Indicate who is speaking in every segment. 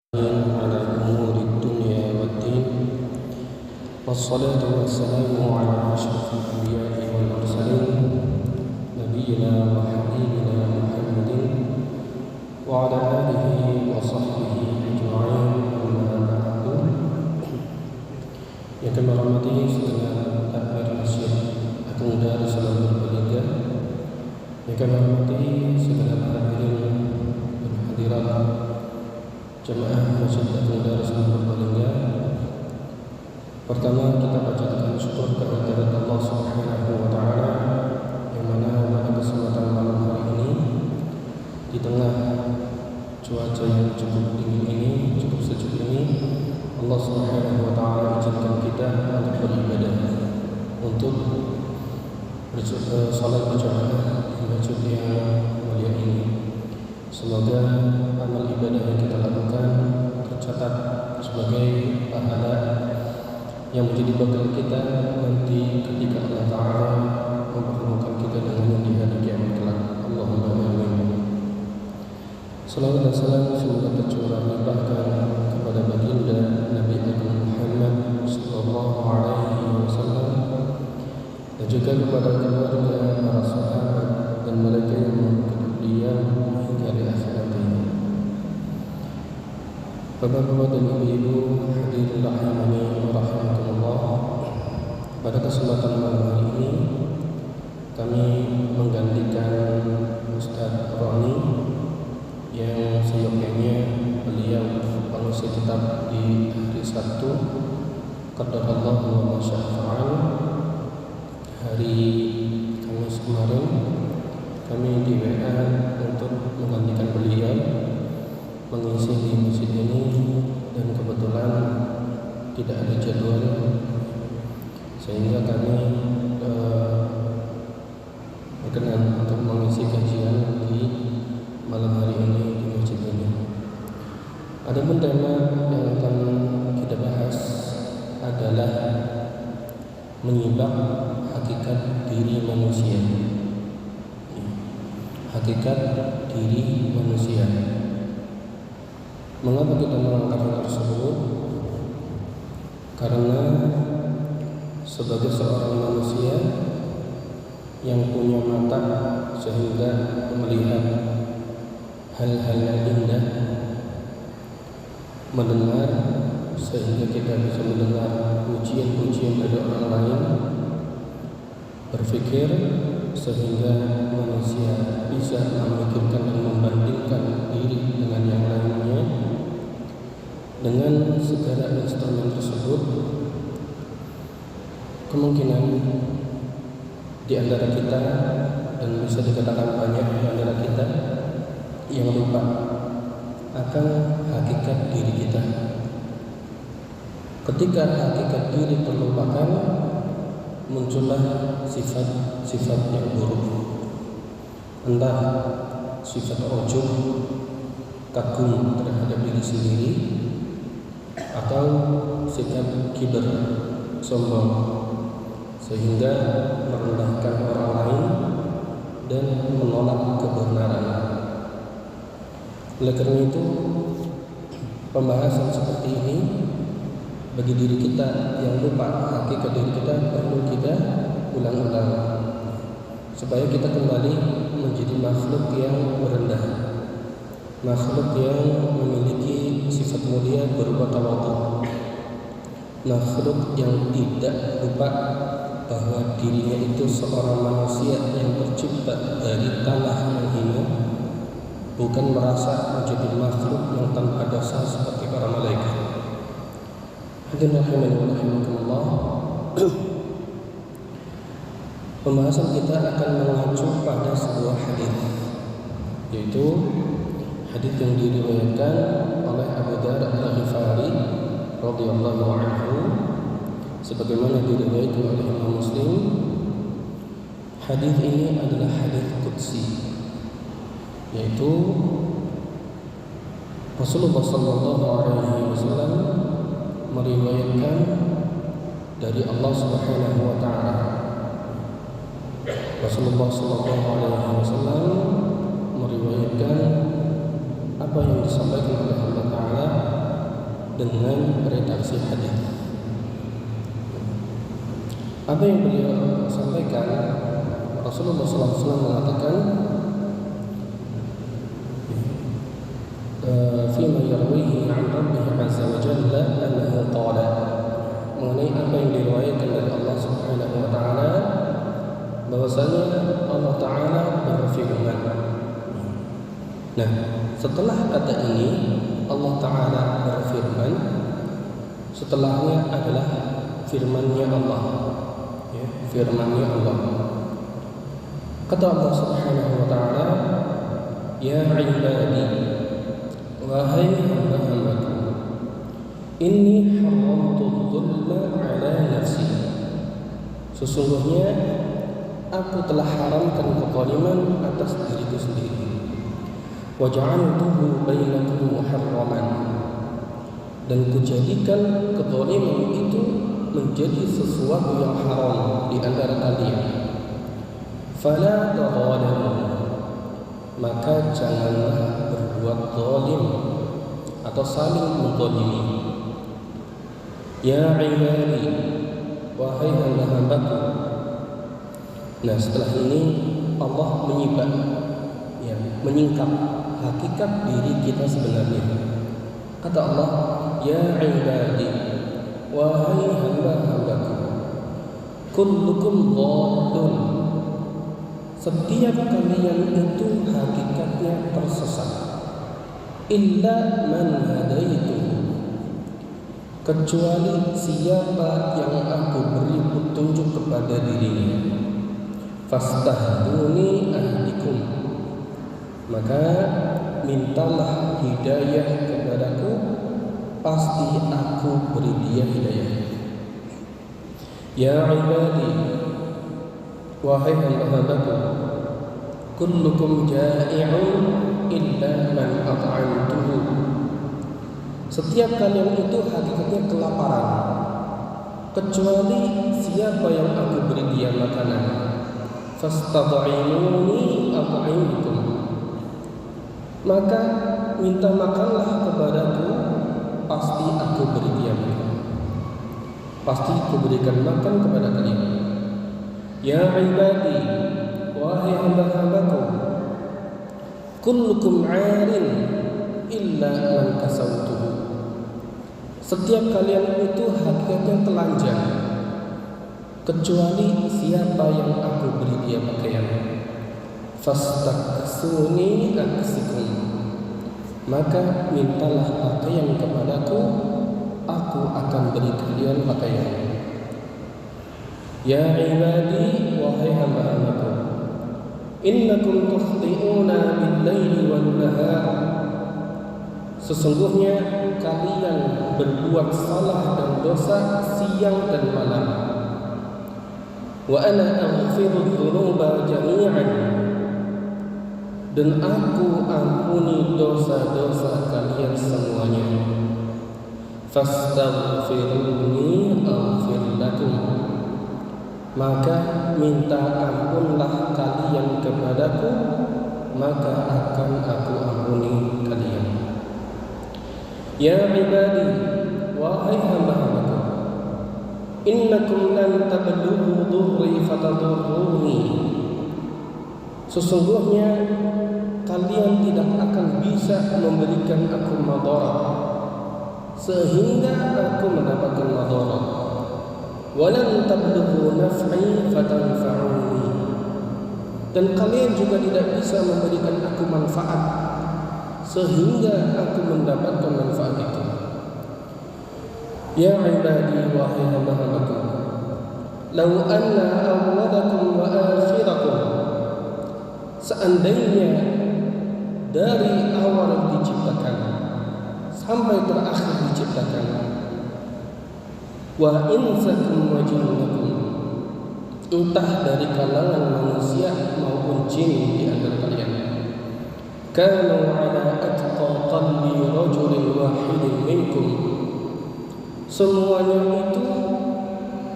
Speaker 1: على أمور الدنيا والدين والصلاة والسلام على أشرف الأنبياء والمرسلين نبينا وحبيبنا محمد وعلى آله وصحبه أجمعين أما بعد. Yang kami hormati saudara takmir Masjid Agung Darussalam Purbalingga, yang kami hormati saudara hadirin dan hadirat jemaah Masjid Agung Darussalam Purbalingga. Pertama kita panjatkan syukur kehadirat Allah Subhanahu wa taala yang mana pada kesempatan malam hari ini di tengah cuaca yang cukup dingin ini, cukup sejuk ini, Allah Subhanahu wa taala izinkan kita untuk beribadah, untuk salat berjamaah di masjid yang mulia ini. Semoga amal ibadah yang kita lakukan tercatat sebagai pahala yang menjadi bekal kita nanti ketika Allah Ta'ala mempertemukan kita dengannya di hari kiamat kelak. Allahumma amin. Salawat dan salam semoga tercurah limpahkan kepada baginda Nabi Agung Muhammad sallallahu alaihi wasallam dan juga kepada keluarga, para sahabat dan mereka yang mengikuti dia hingga di akhirat ini. Bapak-bapak dan ibu-ibu hadirin rahimani wa rahimakumullah, pada kesempatan malam hari ini kami menggantikan Ustaz Roni yang seyogyanya beliau mengisi tetap di hari Sabtu qadarallahu wa masya'fa'al. Hari Kamis kemarin kami di WA untuk menggantikan beliau mengisi di masjid ini, dan kebetulan tidak ada jadwal sehingga kami berkenan untuk mengisi kajian di malam hari ini di masjid ini. Adapun tema yang akan kita bahas adalah menyibak hakikat diri manusia. Hakikat diri manusia. Mengapa kita mengangkat hal tersebut? Karena sebagai seorang manusia yang punya mata sehingga melihat hal-hal yang indah, mendengar sehingga kita bisa mendengar pujian-pujian dari orang lain, berpikir sehingga manusia bisa memikirkan dan membandingkan diri dengan yang lainnya. Dengan segala instrumen tersebut, kemungkinan di antara kita, dan bisa dikatakan banyak di antara kita, yang lupa akan hakikat diri kita. Ketika hakikat diri terlupakan, muncullah sifat-sifat yang buruk, entah sifat ujub, kagum terhadap diri sendiri, atau sikap kibar, sombong, sehingga merendahkan orang lain dan menolak kebenaran. Oleh karena itu, pembahasan seperti ini bagi diri kita yang lupa hakikat diri kita perlu kita ulang-ulang supaya kita kembali menjadi makhluk yang merendah, makhluk yang memiliki sifat mulia berupa tawadhu, makhluk yang tidak lupa bahwa dirinya itu seorang manusia yang tercipta dari tanah yang hina, bukan merasa menjadi makhluk yang tanpa dosa seperti para malaikat. Hadirin rahimani wa rahimakumullah. Pembahasan kita akan mengacu pada sebuah hadis, yaitu hadis yang diriwayatkan oleh Abu Dzar Al-Ghifari radhiyallahu anhu, sebagaimana diriwayatkan oleh Imam Muslim. Hadis ini adalah hadis qudsi, yaitu Rasulullah sallallahu alaihi wasallam meriwayatkan dari Allah Subhanahu wa taala. Rasulullah sallallahu alaihi wasallam meriwayatkan apa yang disampaikan oleh Allah Taala dengan redaksi hadis. Apa yang beliau sampaikan, Rasulullah SAW mengatakan, fima yarwihi an rabbih azza wa jalla annahu qala, mengenai apa yang diriwayatkan dari Allah Subhanahu wa taala bahwasanya Allah taala berfirman. Nah, setelah kata ini Allah taala berfirman, setelahnya adalah firman-Nya Allah. Ya, firman-Nya Allah. Kata Allah Subhanahu wa taala, ya ibadi, wahai hamba-hambaku, inni haramtu dzulma ala nafsi, sesungguhnya aku telah haramkan kezaliman atas diriku sendiri. Wa ja'altuhu bainakum muharraman, dan kujadikan kezaliman itu menjadi sesuatu yang haram di antara kalian. Fala tadzalamu, maka janganlah berbuat zalim atau saling menzalimi. Ya ibadi, wahai hamba-hambaku. Nah, setelah ini Allah menyibak, ya, menyingkap hakikat diri kita sebenarnya. Kata Allah, ya ibadi, wahai hamba-hambaku, kullukum dhallun, setiap kalian itu hakikatnya tersesat. Illa man hadaitu, kecuali siapa yang aku beri petunjuk kepada dirinya. Fastahduni ahdikum, maka mintalah hidayah kepadaku, pasti aku beri dia hidayah. Ya ibadi, wahai hamba-hambaku, kullukum ja'i'un illa man at'amtuhu, setiap kalian itu hakikatnya kelaparan, kecuali siapa yang aku beri dia makanan. Fastad'imuni at'imkum, maka minta makanlah kepadaku, pasti aku beri dia makan, pasti aku berikan makan kepada kalian. Ya ibadi, wahai hamba-hambaku, kullukum 'arin illa man kasawtuhu, setiap kalian itu hakikatnya telanjang, kecuali siapa yang aku beri dia pakaian. Fastaksuni aksikum, maka mintalah pakaian kepadaku, aku akan beri kalian pakaian. Ya ibadi, wahai hamba-hambaku, innakum tukhti'una bil-laili wan-nahar, sesungguhnya kalian berbuat salah dan dosa siang dan malam. Wa ana aghfiru dzunuba jami'an, dan aku ampuni dosa-dosa kalian semuanya. Fastaghfiruni aghfir lakum, maka minta ampunlah kalian kepadaku, maka akan aku ampuni kalian. Ya ibadi, wahai hamba-hambaku, innakum lan tablughu dhurri fatadurruni, sesungguhnya kalian tidak akan bisa memberikan aku madarat sehingga aku mendapatkan madarat. Walan tablughu naf'i fatanfa'uni, dan kalian juga tidak bisa memberikan aku manfaat sehingga aku mendapatkan manfaat itu. Ya ibadi, wahai hamba-hambaku, law anna awwalakum wa akhirakum, seandainya dari awal diciptakan sampai terakhir diciptakan, wa insakum wa jinnakum, entah dari kalangan manusia maupun jin di antara kalian, kanu ala atqa qalbi rajulin wahidin minkum, semuanya itu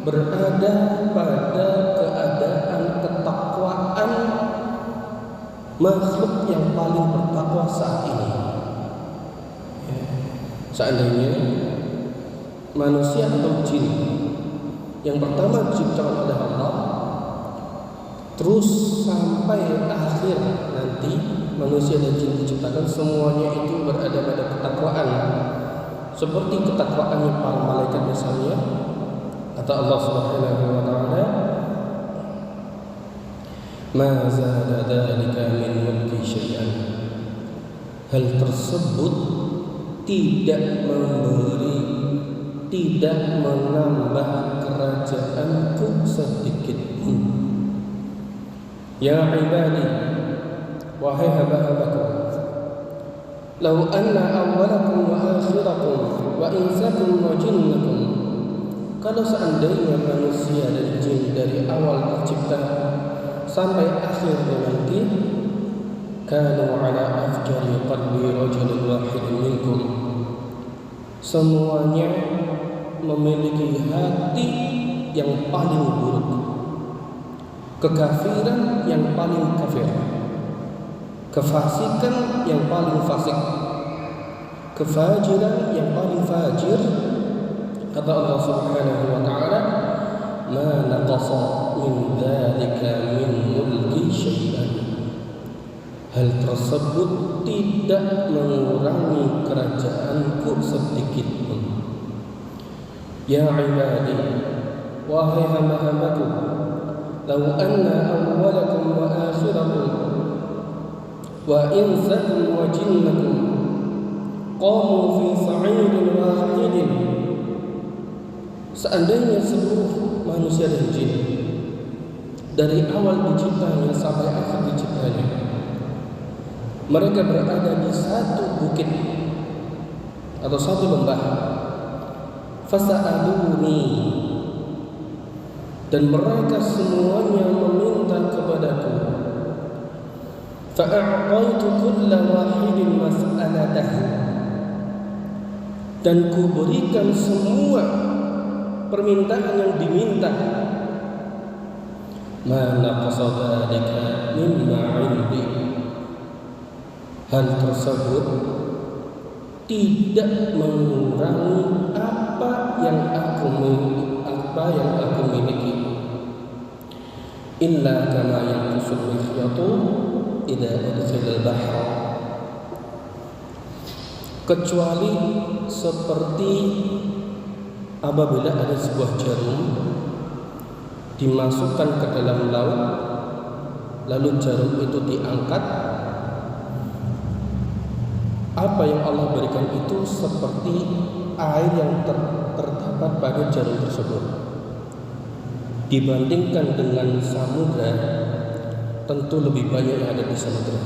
Speaker 1: berada pada keadaan ketakwaan makhluk yang paling bertakwa saat ini. Seandainya manusia atau jin. Yang pertama diciptakan oleh Allah, terus sampai akhir nanti manusia dan jin diciptakan, semuanya itu berada pada ketakwaan, seperti ketakwaannya para malaikat misalnya. Kata Allah Subhanahu wa taala, "Ma zada dzalika min mulki syai'an." Hal tersebut tidak memberi, tidak menambah kerajaanku sedikit pun. Ya ibadi, wahai hamba-hambaku, law anna awwalakum wa akhirakum wa insakum wa jinnakum, kalau seandainya manusia dan jin dari awal tercipta sampai akhirnya nanti, kanu ala afjari qalbi rajulin wahidin minkum, semuanya memiliki hati yang paling buruk, kekafiran yang paling kafir, kefasikan yang paling fasik, kefajiran yang paling fajir. Kata Allah Subhanahu wa taala, "Ma naqasa min dzalika min mulki syai'an." Hal tersebut tidak mengurangi kerajaanku sedikit pun. Ya ibadi, wahai hamba-hambaku, law anna awwalakum wa akhirakum wa insakum wa jinnakum qamu fi sa'idin wahidin, seandainya seluruh manusia dan jin dari awal diciptanya sampai akhir diciptanya, mereka berada di satu bukit atau satu lembah, fasa'aluni, dan mereka semuanya meminta kepadaku, fa'a'taitu kulla wahidin mas'alatahu, dan kuberikan semua permintaan yang diminta. Ma naqasa dzalika mimma 'indi, hal tersebut tidak mengurangi apa yang aku miliki. Illa kama yanqusul mikhyatu idza udkhila al-bahr, kecuali seperti apabila ada sebuah jarum dimasukkan ke dalam laut, lalu jarum itu diangkat, apa yang Allah berikan itu seperti air yang terdapat pada jarum tersebut. Dibandingkan dengan samudra, tentu lebih banyak yang ada di samudra.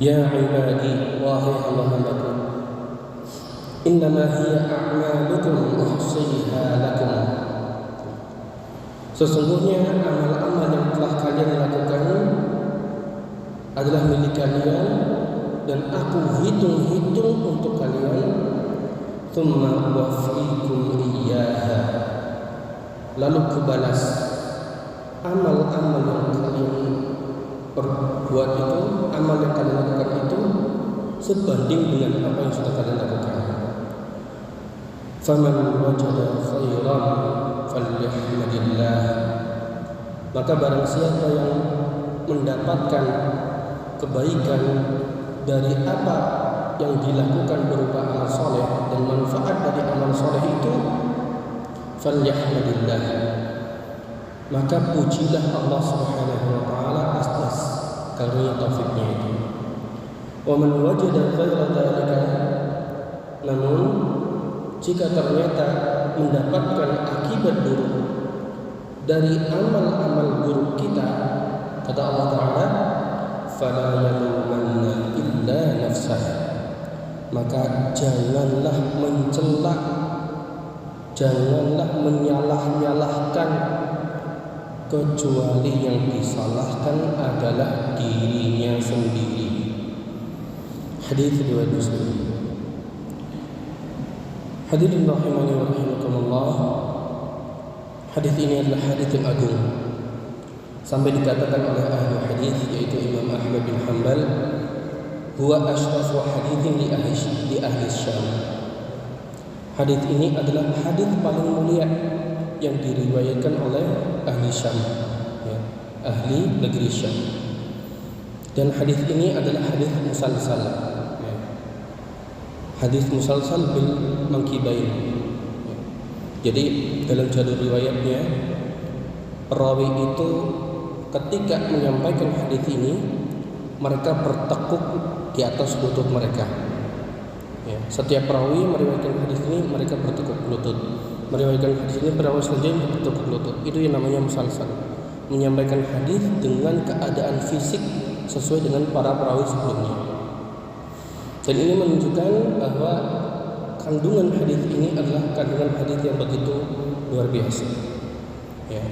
Speaker 1: Ya ibadi, wahai hamba-hambaku, innama hiya a'malukum uhsiha lakum, sesungguhnya amal-amal yang telah kalian lakukan adalah milik kalian dan aku hitung-hitung untuk kalian. Tsumma uwaffikum iyyaha, lalu kubalas amal-amal yang kalian perbuat itu, amal yang kalian lakukan itu sebanding dengan apa yang sudah kalian lakukan. Faman wajada khairan falyahmadillah, maka barang siapa yang mendapatkan kebaikan dari apa yang dilakukan berupa amal soleh dan manfaat dari amal soleh itu, falyahmadillah, maka pujilah Allah Subhanahu wa taala atas karunia taufiknya itu. Wa man wajada ghaira dzalika, namun jika ternyata mendapatkan akibat buruk dari amal-amal buruk kita, kata Allah Ta'ala, fala yalumanna illa nafsah, maka janganlah mencela, janganlah menyalah-nyalahkan, kecuali yang disalahkan adalah dirinya sendiri. Hadis riwayat Muslim. Hadirin rahimani wa rahimakumullah, hadis ini adalah hadis yang agung, sampai dikatakan oleh ahli hadis yaitu Imam Ahmad bin Hanbal huwa ashrafu haditsin li ahli Syam. Hadits ini adalah hadits paling mulia yang diriwayatkan oleh ahli Syam, ya, ahli negeri Syam. Dan hadits ini adalah hadits musalsal, ya. Hadits musalsal bil mankibain, ya. Jadi dalam jalur riwayatnya, perawi itu ketika menyampaikan hadits ini, mereka bertekuk di atas lutut mereka. Ya, setiap perawi meriwayatkan hadis ini mereka bertekuk lutut. Meriwayatkan hadis ini perawi selanjutnya bertekuk lutut. Itu yang namanya musalsal. Menyampaikan hadis dengan keadaan fisik sesuai dengan para perawi sebelumnya. Dan ini menunjukkan bahwa kandungan hadis ini adalah kandungan hadis yang begitu luar biasa. Ya,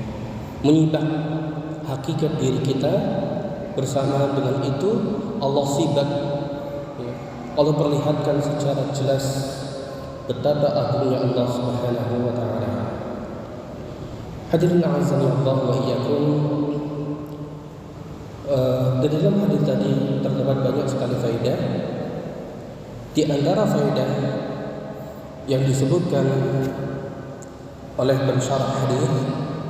Speaker 1: menyibak hakikat diri kita. Bersama dengan itu Allah sibak, ya, Allah perlihatkan secara jelas betapa agungnya Allah Subhanahu wa taala. Hadirin a'azzani Allah wa iyyakum. Di dalam hadis tadi terdapat banyak sekali faedah. Di antara faedah yang disebutkan oleh pensyarah hadis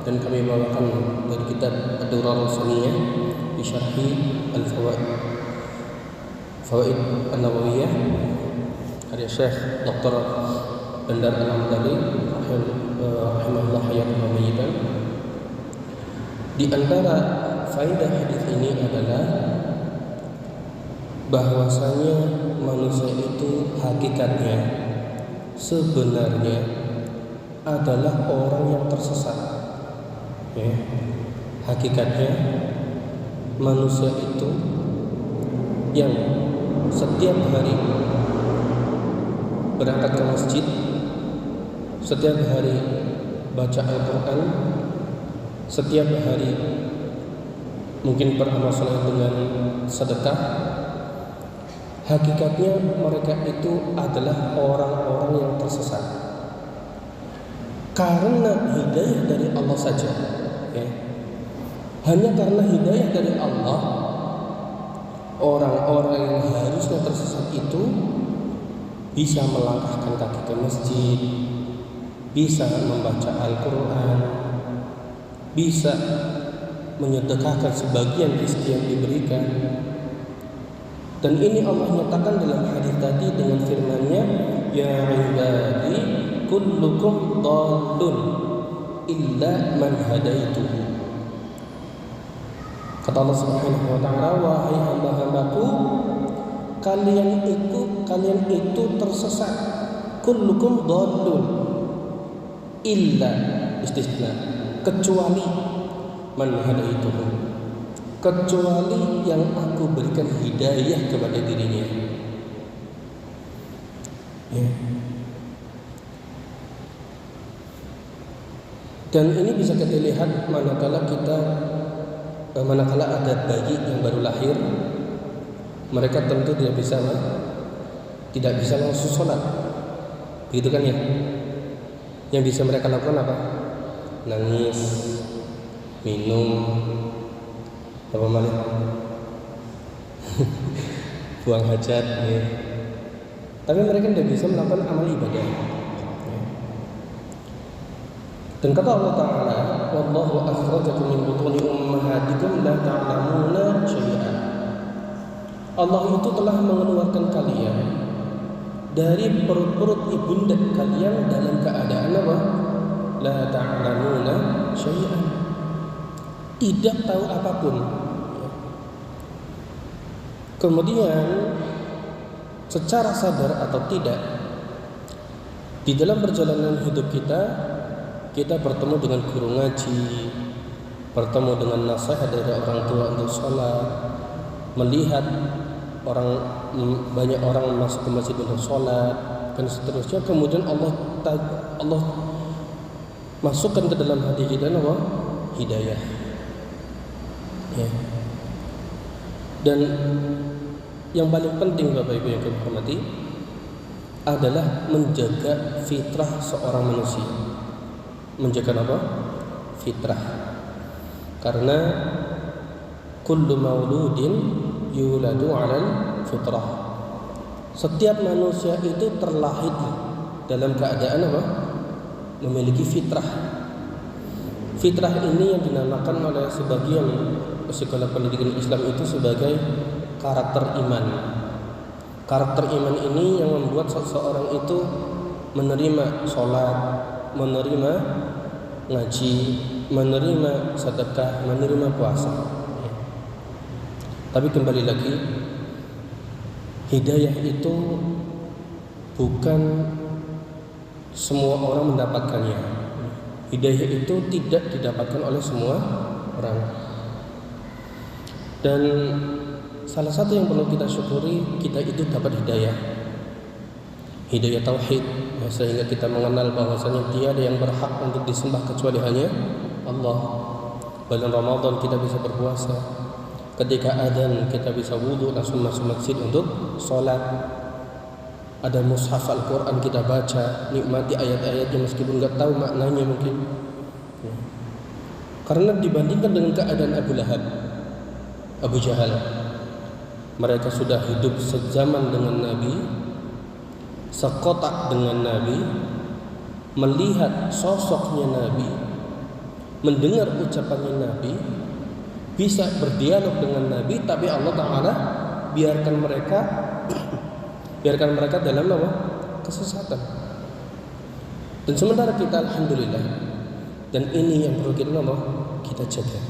Speaker 1: dan kami bawakan dari kitab Ad-Durarul Saniyah di Syarhi Al-Fawaid An-Nawawiyah karya Syekh Dr. Bandar Al-Hamdani rahimahullah hayatan wa mayyitan. Di antara faedah hadis ini adalah bahwasanya manusia itu hakikatnya sebenarnya adalah orang yang tersesat. Ya, hakikatnya manusia itu yang setiap hari berangkat ke masjid, setiap hari baca Al-Quran, setiap hari mungkin beramal saleh dengan sedekah. Hakikatnya mereka itu adalah orang-orang yang tersesat karena hidayah dari Allah saja. Ya. Hanya karena hidayah dari Allah, orang-orang yang harusnya tersesat itu bisa melangkahkan kaki ke masjid, bisa membaca Al-Quran, bisa menyedekahkan sebagian rezeki yang diberikan. Dan ini Allah nyatakan dalam hadis tadi dengan firman-Nya, ya ibadi kullukum dhallun illa man hadaituhu. Kata Allah Subhanahu wa taala, wahai hamba-hambaku, kalian itu tersesat. Kullukum dhallun illa istisna, kecuali man hadaituhu, kecuali yang aku berikan hidayah kepada dirinya. Ya. Dan ini bisa kita lihat manakala ada bayi yang baru lahir, mereka tentu tidak bisa langsung sholat, begitu kan ya? Yang bisa mereka lakukan apa? Nangis, minum, apa malah buang hajat, ya. Tapi mereka tidak bisa melakukan amal ibadah. Dan kata Allah Ta'ala, wallahu akhrajakum min butuni ummahatikum la ta'lamuna syai'an. Allah itu telah mengeluarkan kalian dari perut-perut ibunda kalian dalam keadaan apa? La ta'lamuna syai'an, tidak tahu apapun. Kemudian secara sadar atau tidak, di dalam perjalanan hidup kita bertemu dengan guru ngaji, bertemu dengan nasihat dari orang tua untuk sholat, melihat banyak orang masuk ke masjid untuk sholat, dan seterusnya. Kemudian Allah masukkan ke dalam hati kita apa? Hidayah. Ya. Dan yang paling penting Bapak Ibu yang kami hormati adalah menjaga fitrah seorang manusia. Menjaga apa? Fitrah. Karena kullu mauludin yuladu 'alal fitrah. Setiap manusia itu terlahir dalam keadaan apa? Memiliki fitrah. Fitrah ini yang dinamakan oleh sebagian psikolog pendidikan Islam itu sebagai karakter iman. Karakter iman ini yang membuat seseorang itu menerima sholat, menerima ngaji, menerima sedekah, menerima puasa. Tapi kembali lagi, hidayah itu bukan semua orang mendapatkannya. Hidayah itu tidak didapatkan oleh semua orang. Dan salah satu yang perlu kita syukuri, kita itu dapat hidayah. Hidayah tauhid, sehingga kita mengenal bahwasanya tiada yang berhak untuk disembah kecuali hanya Allah. Bulan Ramadan kita bisa berpuasa. Ketika adzan kita bisa wudu langsung masuk masjid untuk sholat. Ada mushaf Al-Quran kita baca, nikmati ayat-ayatnya meskipun nggak tahu maknanya mungkin. Karena dibandingkan dengan keadaan Abu Lahab, Abu Jahal, mereka sudah hidup sezaman dengan Nabi, sekotak dengan Nabi, melihat sosoknya Nabi, mendengar ucapannya Nabi, bisa berdialog dengan Nabi, tapi Allah Ta'ala biarkan mereka dalam apa? Kesesatan. Dan sementara kita alhamdulillah, dan ini yang perlu kita jaga.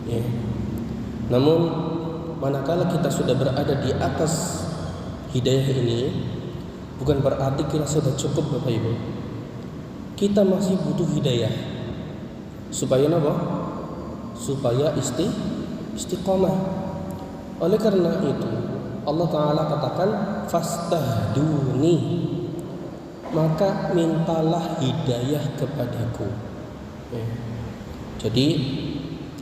Speaker 1: Ya. Namun manakala kita sudah berada di atas hidayah ini, bukan berarti kita sudah cukup Bapak Ibu. Kita masih butuh hidayah. Supaya apa? Supaya istiqomah. Oleh karena itu Allah Ta'ala katakan fastahduni, maka mintalah hidayah kepadaku. Jadi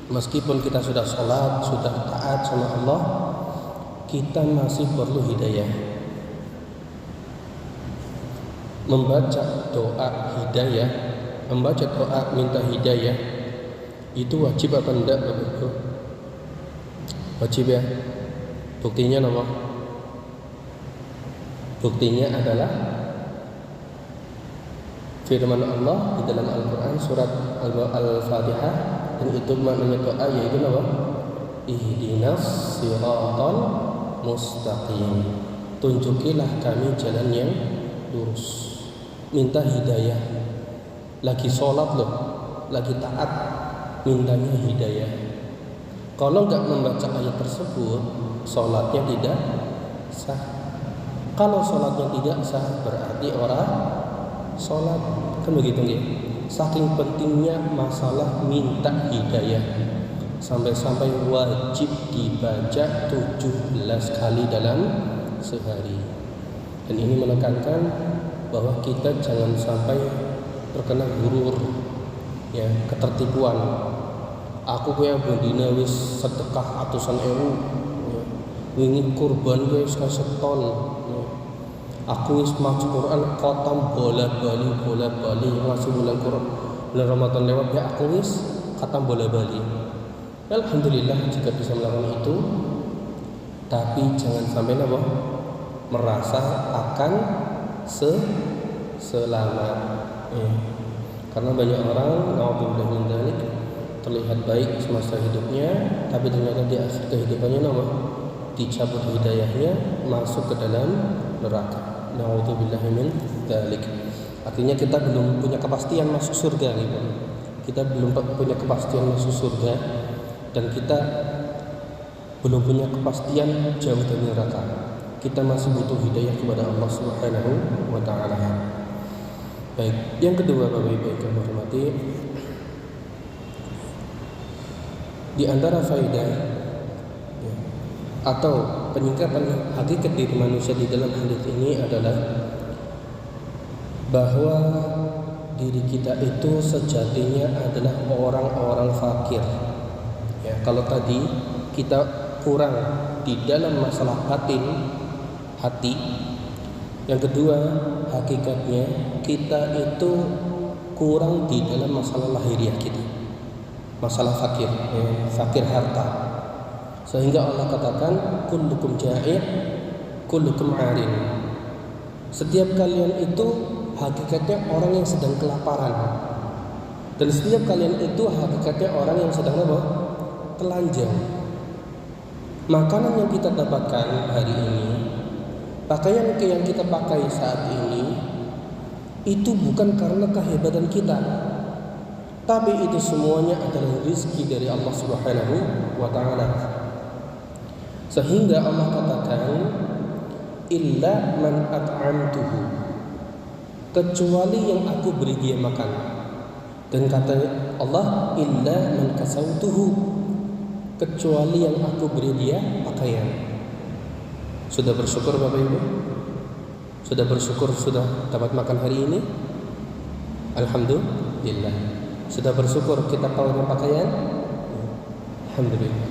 Speaker 1: meskipun kita sudah sholat, sudah taat sama Allah, kita masih perlu hidayah. Membaca doa hidayah, membaca doa minta hidayah, itu wajib apa enggak Bapak Ibu? Wajib ya. Buktinya apa? Buktinya adalah firman Allah di dalam Al-Quran surat Al-Fatihah, dan itu maknanya doa yaitu apa? Ihdinas siratal mustaqim, tunjukilah kami jalan yang lurus. Minta hidayah. Lagi sholat loh, lagi taat, mintanya hidayah. Kalau enggak membaca ayat tersebut, sholatnya tidak sah. Kalau sholatnya tidak sah, berarti orang sholat. Kan begitu ya? Saking pentingnya masalah minta hidayah, sampai-sampai wajib dibaca 17 kali dalam sehari. Dan ini menekankan bahwa kita jangan sampai terkena gurur, ya, ketertipuan. Aku kaya bendina wis sedekah atusan ewu, ya. Wingi kurban kaya wis kaseton, ya. Aku wis maca Quran khatam bola-bali masih bulan Ramadan lewat, ya aku wis khatam bola-bali. Alhamdulillah jika bisa melakukan itu, tapi jangan sampai merasa akan selamat, ya. Karena banyak orang naudzubillah min dzalik terlihat baik semasa hidupnya, tapi ternyata di akhir kehidupannya dicabut hidayahnya, masuk ke dalam neraka. Naudzubillah min dzalik. Artinya kita belum punya kepastian masuk surga gitu. Kita belum punya kepastian masuk surga, dan kita belum punya kepastian jauh dari neraka. Kita masih butuh hidayah kepada Allah Subhanahu wa Ta'ala. Baik, yang kedua Bapak Ibu yang hormati, di antara faedah, ya, atau penyingkapan hakikat diri manusia di dalam hadis ini adalah bahwa diri kita itu sejatinya adalah orang-orang fakir. Ya, kalau tadi kita kurang di dalam masalah batin hati, yang kedua hakikatnya kita itu kurang di dalam masalah lahiriah kita, masalah fakir, fakir harta. Sehingga Allah katakan kullukum ja'i' kullukum 'arin. Setiap kalian itu hakikatnya orang yang sedang kelaparan. Dan setiap kalian itu hakikatnya orang yang sedang apa? Telanjang. Makanan yang kita dapatkan hari ini, pakaian yang kita pakai saat ini, itu bukan karena kehebatan kita, tapi itu semuanya adalah rezeki dari Allah Subhanahu wa ta'ala. Sehingga Allah katakan illa man at'amtuhu, kecuali yang aku beri dia makan. Dan kata Allah illa man kasautuhu, kecuali yang aku beri dia pakaian. Sudah bersyukur Bapak Ibu? Sudah bersyukur sudah dapat makan hari ini? Alhamdulillah. Sudah bersyukur kita punya pakaian? Alhamdulillah.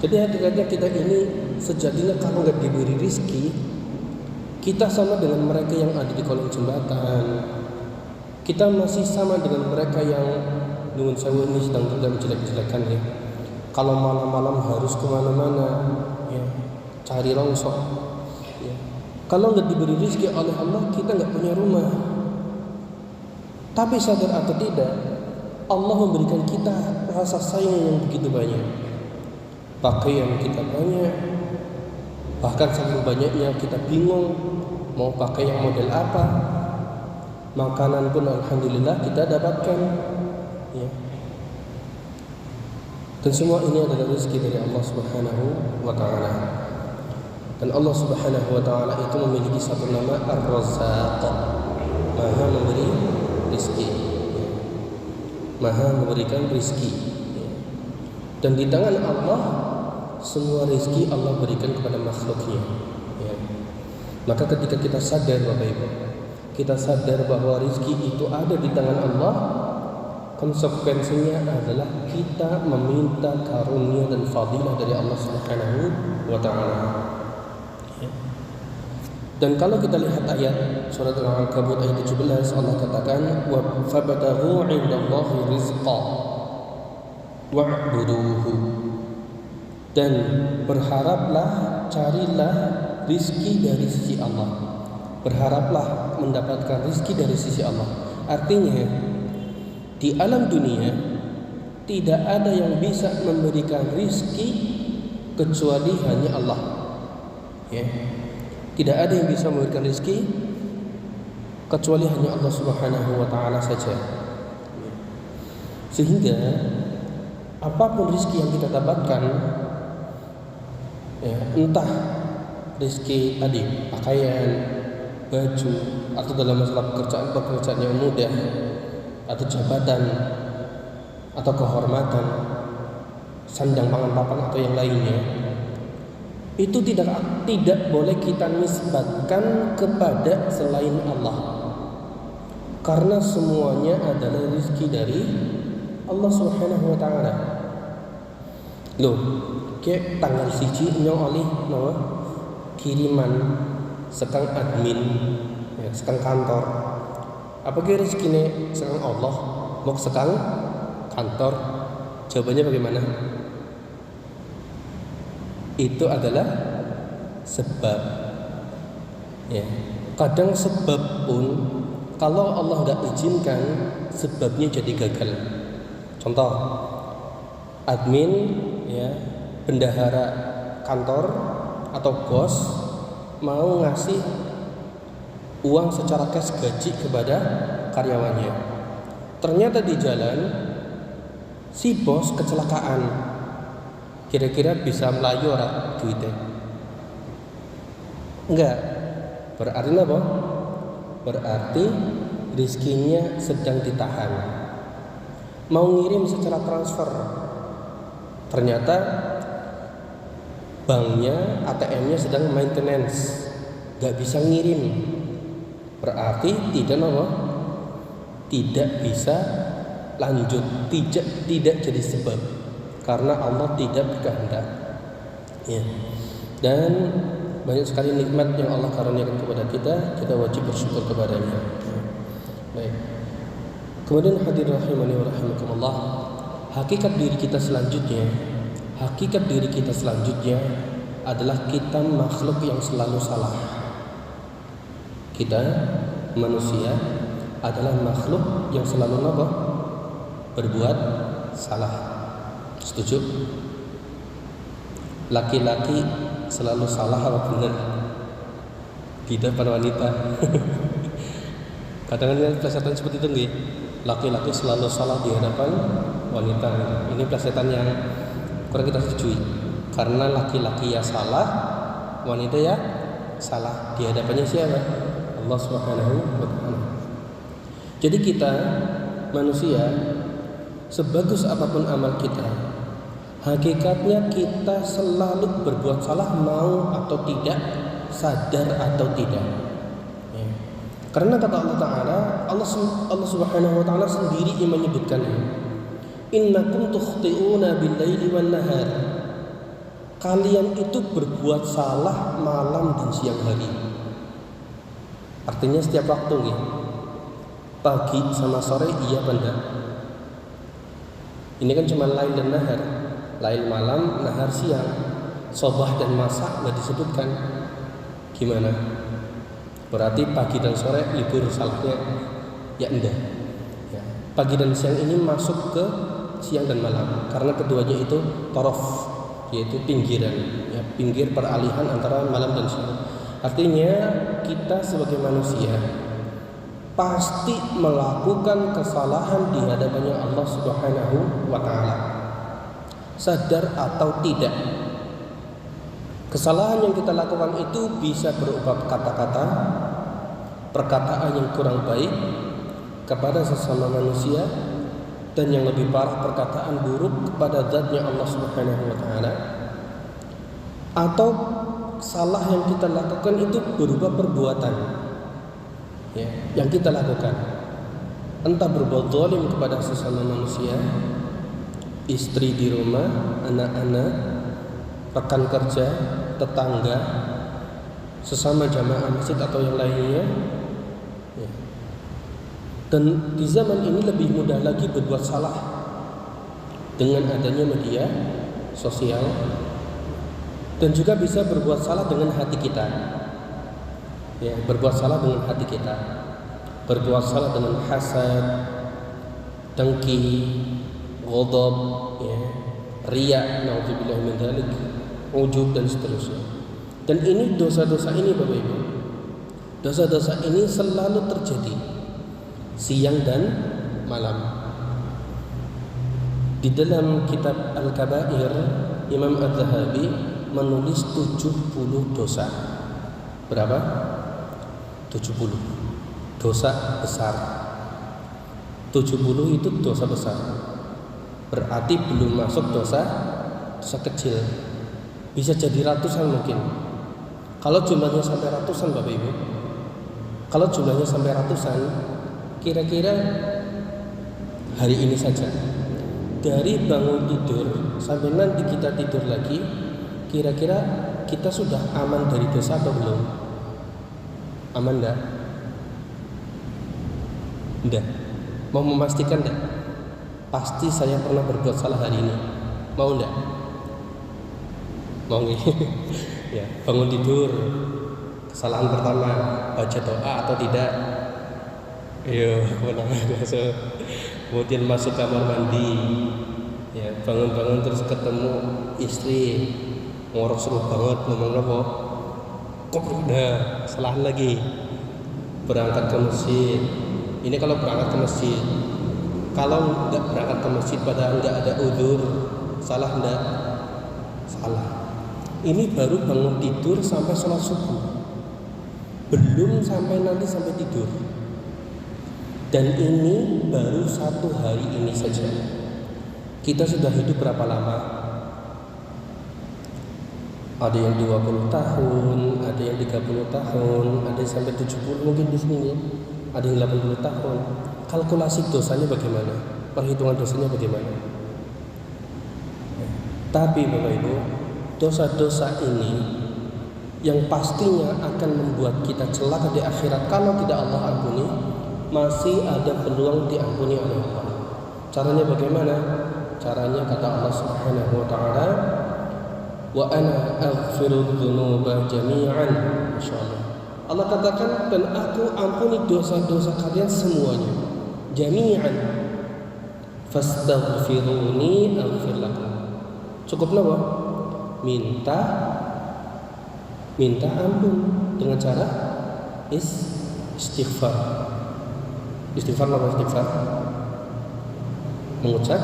Speaker 1: Jadi hakikatnya kita ini sejatinya kalau nggak diberi rizki, kita sama dengan mereka yang ada di kolong jembatan. Kita masih sama dengan mereka yang nyuwun sewu ini sedang dalam jelek-jelekan ya. Kalau malam-malam harus kemana-mana ya, cari rongsok ya. Kalau nggak diberi rizki oleh Allah, kita nggak punya rumah. Tapi sadar atau tidak, Allah memberikan kita rasa sayang yang begitu banyak. Pakaian kita banyak, bahkan saking banyaknya kita bingung mau pakai yang model apa. Makanan pun alhamdulillah kita dapatkan ya. Dan semua ini adalah rezeki dari Allah Subhanahu wa ta'ala. Dan Allah Subhanahu wa ta'ala itu memiliki satu nama Ar-Razzaq, Maha memberi rezeki ya. Maha memberikan rezeki ya. Dan di tangan Allah semua rezeki Allah berikan kepada makhluknya ya. Maka ketika kita sadar Bapak Ibu, kita sadar bahwa rezeki itu ada di tangan Allah, konsekuensinya adalah kita meminta karunia dan fadilah dari Allah Subhanahu wa ta'ala ya. Dan kalau kita lihat ayat surat Al-Ankabut ayat 17, Allah katakan wa fabtaghu 'indallahi rizqa wa'buduhu, dan berharaplah, carilah rizki dari sisi Allah. Berharaplah mendapatkan rizki dari sisi Allah. Artinya di alam dunia tidak ada yang bisa memberikan rizki kecuali hanya Allah ya. Tidak ada yang bisa memberikan rizki kecuali hanya Allah Subhanahu wa ta'ala saja. Sehingga apapun rizki yang kita dapatkan ya, entah rizki tadi pakaian, baju, atau dalam masalah pekerjaan yang mudah, atau jabatan, atau kehormatan, sandang pangan papan atau yang lainnya, itu tidak boleh kita nisbatkan kepada selain Allah, karena semuanya adalah rezeki dari Allah Subhanahu wa ta'ala. Loh, kayak tanggal 1 nyong oleh nawa kiriman sekang admin ya, sekang kantor. Apa kira rezekine sekang Allah mau sekang kantor? Jawabannya bagaimana? Itu adalah sebab ya. Kadang sebab pun kalau Allah nggak izinkan, sebabnya jadi gagal. Contoh, admin ya, bendahara kantor atau bos mau ngasih uang secara cash gaji kepada karyawannya. Ternyata di jalan si bos kecelakaan. Kira-kira bisa melayu ora duitnya? Enggak. Berarti apa? Berarti rezekinya sedang ditahan. Mau ngirim secara transfer, ternyata banknya, ATM-nya sedang maintenance, gak bisa ngirim. Berarti tidak bisa lanjut, tidak jadi sebab, karena Allah tidak berkehendak ya. Dan banyak sekali nikmat yang Allah karuniakan kepada kita wajib bersyukur kepadanya ya. Baik. Kemudian hadirin rahimani wa rahimakumullah, hakikat diri kita selanjutnya, hakikat diri kita selanjutnya adalah kita makhluk yang selalu salah. Kita manusia adalah makhluk yang selalu berbuat salah. Setuju? Laki-laki selalu salah apa benar? Kita para wanita. Kadang-kadang plesetan seperti itu nggih. Laki-laki selalu salah di hadapan wanita. Ini plesetan yang kurang kita setujui. Karena laki-laki ya salah, wanita ya salah. Di hadapannya siapa? Allah Subhanahu wa taala. Jadi kita manusia, sebagus apapun amal kita, hakikatnya kita selalu berbuat salah, mau atau tidak, sadar atau tidak. Karena kata Allah Ta'ala, Allah Subhanahu wa Ta'ala sendiri yang menyebutkannya. Innakum tukhti'una bil-laili wan-nahar. Kalian itu berbuat salah malam dan siang hari. Artinya setiap waktu ya. Pagi sama sore iya benda. Ini kan cuma lail dan nahar. Lail malam, nahar siang. Sobah dan masak nggak disebutkan. Gimana? Berarti pagi dan sore libur salahnya ya enggak. Ya. Pagi dan siang ini masuk ke siang dan malam karena keduanya itu torof, yaitu pinggiran, ya, pinggir peralihan antara malam dan siang. Artinya kita sebagai manusia pasti melakukan kesalahan di hadapannya Allah Subhanahu wa Ta'ala, sadar atau tidak. Kesalahan yang kita lakukan itu bisa berupa kata-kata, perkataan yang kurang baik kepada sesama manusia, dan yang lebih parah perkataan buruk kepada zatnya Allah Subhanahu wa Ta'ala. Atau salah yang kita lakukan itu berupa perbuatan ya, yang kita lakukan, entah berbuat zalim kepada sesama manusia, istri di rumah, anak-anak, rekan kerja, tetangga, sesama jamaah masjid atau yang lainnya ya. Dan di zaman ini lebih mudah lagi berbuat salah dengan adanya media sosial, dan juga bisa berbuat salah dengan hati kita ya, berbuat salah dengan hati kita, berbuat salah dengan hasad, dengki, ghadab ya, riya, naudzubillah min dzalik, ujub dan seterusnya. Dan ini dosa-dosa ini Bapak Ibu, dosa-dosa ini selalu terjadi siang dan malam. Di dalam kitab Al-Kabair, Imam Az-Zahabi menulis 70 dosa. Berapa? 70 dosa besar. 70 itu dosa besar. Berarti belum masuk dosa kecil. Bisa jadi ratusan mungkin. Kalau jumlahnya sampai ratusan Bapak Ibu, kalau jumlahnya sampai ratusan, kira-kira hari ini saja, dari bangun tidur sampai nanti kita tidur lagi, kira-kira kita sudah aman dari dosa atau belum? Aman enggak? Enggak. Mau memastikan enggak? Pasti saya pernah berbuat salah hari ini. Mau enggak? Mau nggih? Ya, bangun tidur, kesalahan pertama, baca doa atau tidak? Iya, kemudian masuk kamar mandi, ya, bangun-bangun terus ketemu istri, ngorok seru banget, ngomong apa? Kok udah salah lagi? Berangkat ke masjid. Ini kalau berangkat ke masjid. Kalau nggak berangkat ke masjid padahal nggak ada udzur, salah enggak? Salah. Ini baru bangun tidur sampai sholat subuh, belum sampai nanti sampai tidur. Dan ini baru satu hari ini saja. Kita sudah hidup berapa lama? Ada yang 20 tahun, ada yang 30 tahun, ada yang sampai 70 mungkin di sini, ada yang 80 tahun. Kalkulasi dosanya bagaimana? Perhitungan dosanya bagaimana? Tapi Bapak Ibu, dosa-dosa ini yang pastinya akan membuat kita celaka di akhirat kalau tidak Allah ampuni, masih ada peluang diampuni oleh Allah. Caranya bagaimana? Caranya kata Allah Subhanahu wa taala, "Wa ana aghfiru dzunuba jami'an." Masyaallah. Allah katakan, dan aku ampuni dosa-dosa kalian semuanya. Jami'an. Fastaghfiruni aghfir lakum. Cukup apa? Minta ampun dengan cara istighfar. Istighfar apa istighfar? Mengucap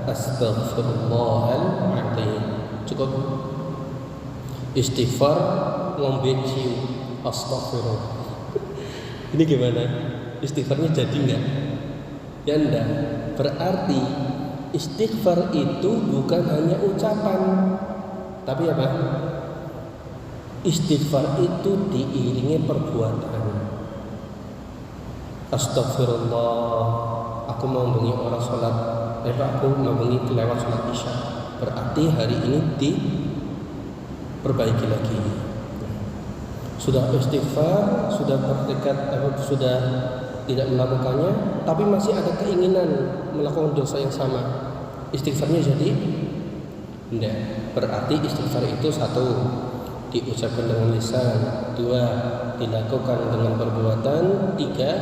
Speaker 1: astaghfirullahaladzim. Cukup. Istighfar ngombe cium astaghfirullah. Ini gimana? Istighfarnya jadi enggak? Ya enggak. Berarti istighfar itu bukan hanya ucapan, tapi apa? Istighfar itu diiringi perbuatan. Astagfirullah, aku membengi orang sholat, aku membengi kelewat sholat isya. Berarti hari ini diperbaiki lagi. Sudah istighfar, sudah bertekad, sudah tidak melakukannya, tapi masih ada keinginan melakukan dosa yang sama. Istighfarnya jadi enggak. Berarti istighfar itu satu, diucapkan dengan lisan, dua, dilakukan dengan perbuatan, tiga,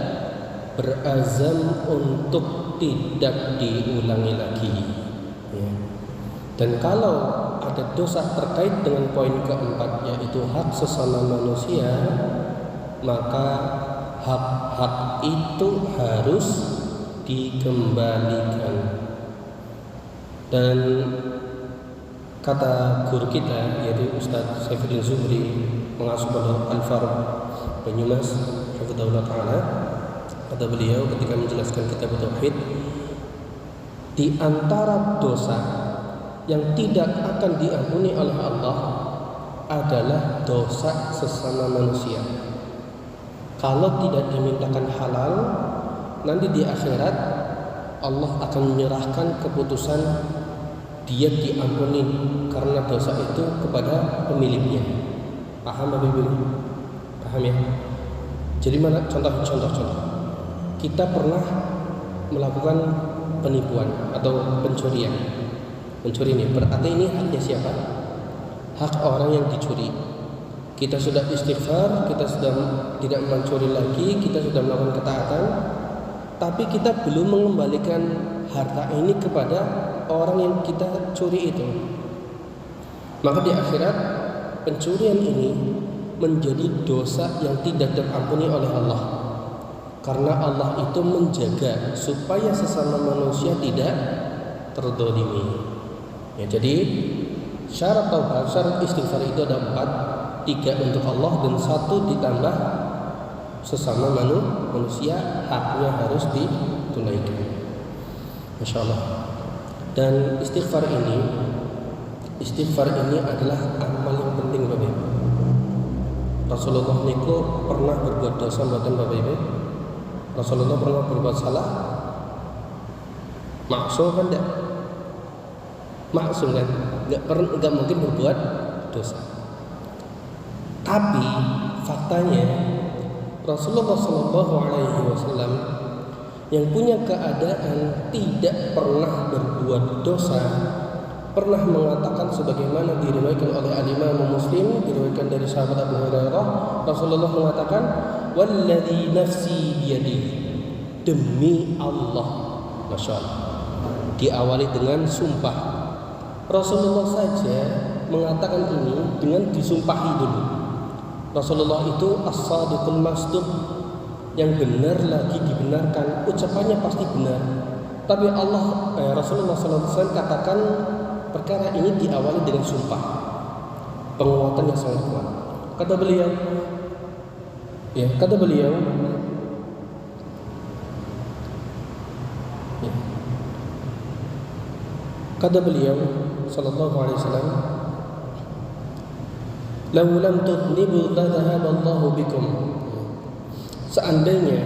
Speaker 1: berazam untuk tidak diulangi lagi. Ya. Dan kalau ada dosa terkait dengan poin keempat, yaitu hak sesama manusia, maka hak-hak itu harus dikembalikan. Dan kata guru kita, yaitu Ustaz Saifuddin Zuhri, mengasuh pada Al-Faruq Banyumas hafizahullah taala, kata beliau ketika menjelaskan kitab tauhid, di antara dosa yang tidak akan diampuni oleh Allah adalah dosa sesama manusia. Kalau tidak dimintakan halal, nanti di akhirat Allah akan menyerahkan keputusan dia diampuni karena dosa itu kepada pemiliknya. Paham Bapak Ibu? Paham ya? Jadi mana contoh. Kita pernah melakukan penipuan atau pencurian. Mencuri ini berarti ini haknya siapa? Hak orang yang dicuri. Kita sudah istighfar, kita sudah tidak mencuri lagi, kita sudah melakukan ketaatan, tapi kita belum mengembalikan harta ini kepada orang yang kita curi itu. Maka di akhirat pencurian ini menjadi dosa yang tidak terampuni oleh Allah, karena Allah itu menjaga supaya sesama manusia tidak terdolimi. Ya, jadi syarat taubat, syarat istighfar itu ada 4, 3 untuk Allah dan 1 ditambah sesama manusia, haknya harus ditunaikan. Masya Allah. Dan istighfar ini adalah amal yang penting Bapak Ibu. Rasulullah niku pernah berbuat dosa mboten Bapak Ibu? Rasulullah pernah berbuat salah? Maksum kan enggak? Maksum kan? Enggak mungkin berbuat dosa. Tapi faktanya Rasulullah SAW yang punya keadaan tidak pernah berbuat dosa, pernah mengatakan sebagaimana diriwayatkan oleh Al-Imam Muslim, diriwayatkan dari sahabat Abu Hurairah, Rasulullah mengatakan, "Walladzi nafsi biyadihi," demi Allah. Masya Allah. Diawali dengan sumpah. Rasulullah saja mengatakan ini dengan disumpahi dulu. Rasulullah itu as-sadiqul masduq, yang benar lagi dibenarkan, ucapannya pasti benar. Tapi Rasulullah SAW katakan perkara ini diawali dengan sumpah, penguatan yang sangat kuat. Kata beliau sallallahu alaihi wasallam, "Law lam tudnibu la dhahaballahu bikum." Seandainya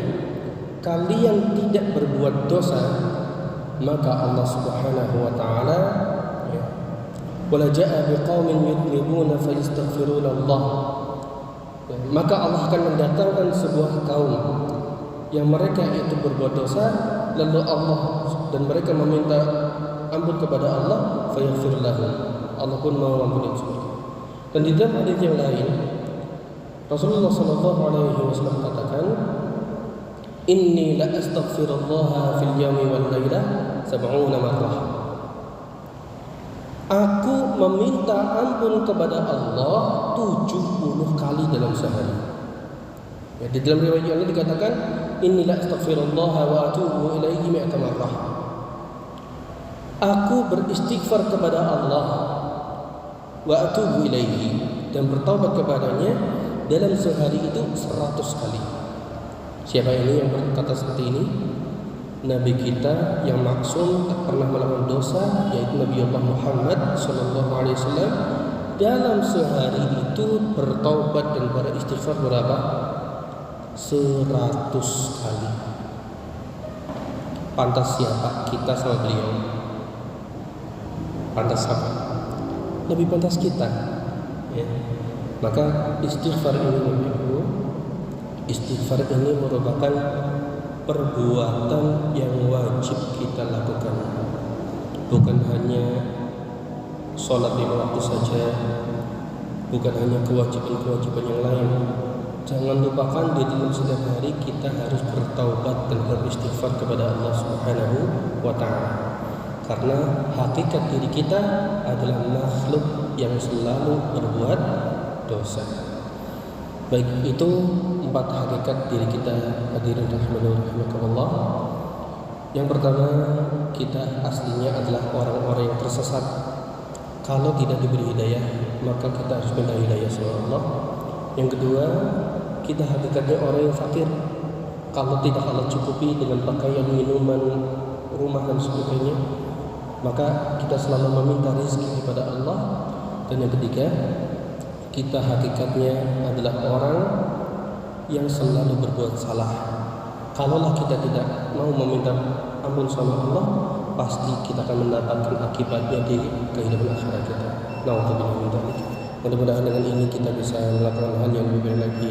Speaker 1: kalian tidak berbuat dosa, maka Allah Subhanahu wa taala wala jaa biqaumin yudnibuna fayastaghfiruna Allah, maka Allah akan mendatangkan sebuah kaum yang mereka itu berbuat dosa, lalu Allah dan mereka meminta ampun kepada Allah, fayaghfir lahum, Allah pun mau ampuni mereka. Dan di dalam hadis yang lain Rasulullah sallallahu alaihi wasallam katakan, inni la astaghfirullah fil yawmi wal lailah 70 marrah. Aku meminta ampun kepada Allah 70 kali dalam sehari. Ya, di dalam riwayat yang lain dikatakan, inni la astaghfirullah wa atubu ilaihi 100 marrah. Aku beristighfar kepada Allah wa atubu ilaihi, dan bertaubat kepadanya dalam sehari itu 100 kali. Siapa ini yang berkata seperti ini? Nabi kita yang maksum, tak pernah melakukan dosa, yaitu Nabi Allah Muhammad sallallahu alaihi wasallam. Dalam sehari itu bertaubat dan beristighfar berapa? 100 kali. Pantas siapa kita sama beliau? Pantas apa? Lebih pantas kita, ya. Maka istighfar ini merupakan perbuatan yang wajib kita lakukan, bukan hanya sholat 5 waktu saja, bukan hanya kewajiban-kewajiban yang lain. Jangan lupakan di dalam setiap hari kita harus bertaubat dan beristighfar kepada Allah Subhanahu wa ta'ala, karena hakikat diri kita adalah makhluk yang selalu berbuat dosa. Baik, itu 4 hakikat diri kita, hadirin rahimakumullah. Yang pertama, kita aslinya adalah orang-orang yang tersesat. Kalau tidak diberi hidayah, maka kita harus minta hidayah sama Allah. Yang kedua, kita hakikatnya orang yang fakir. Kalau tidak Allah cukupi dengan pakaian, minuman, rumah dan sebagainya, maka kita selalu meminta rezeki kepada Allah. Dan yang ketiga, kita hakikatnya adalah orang yang selalu berbuat salah. Kalaulah kita tidak mau meminta ampun sama Allah, pasti kita akan mendapatkan akibatnya di kehidupan akhirat kita. Nauzubillah min dzalik. Mudah-mudahan dengan ini kita bisa melakukan hal yang lebih baik lagi.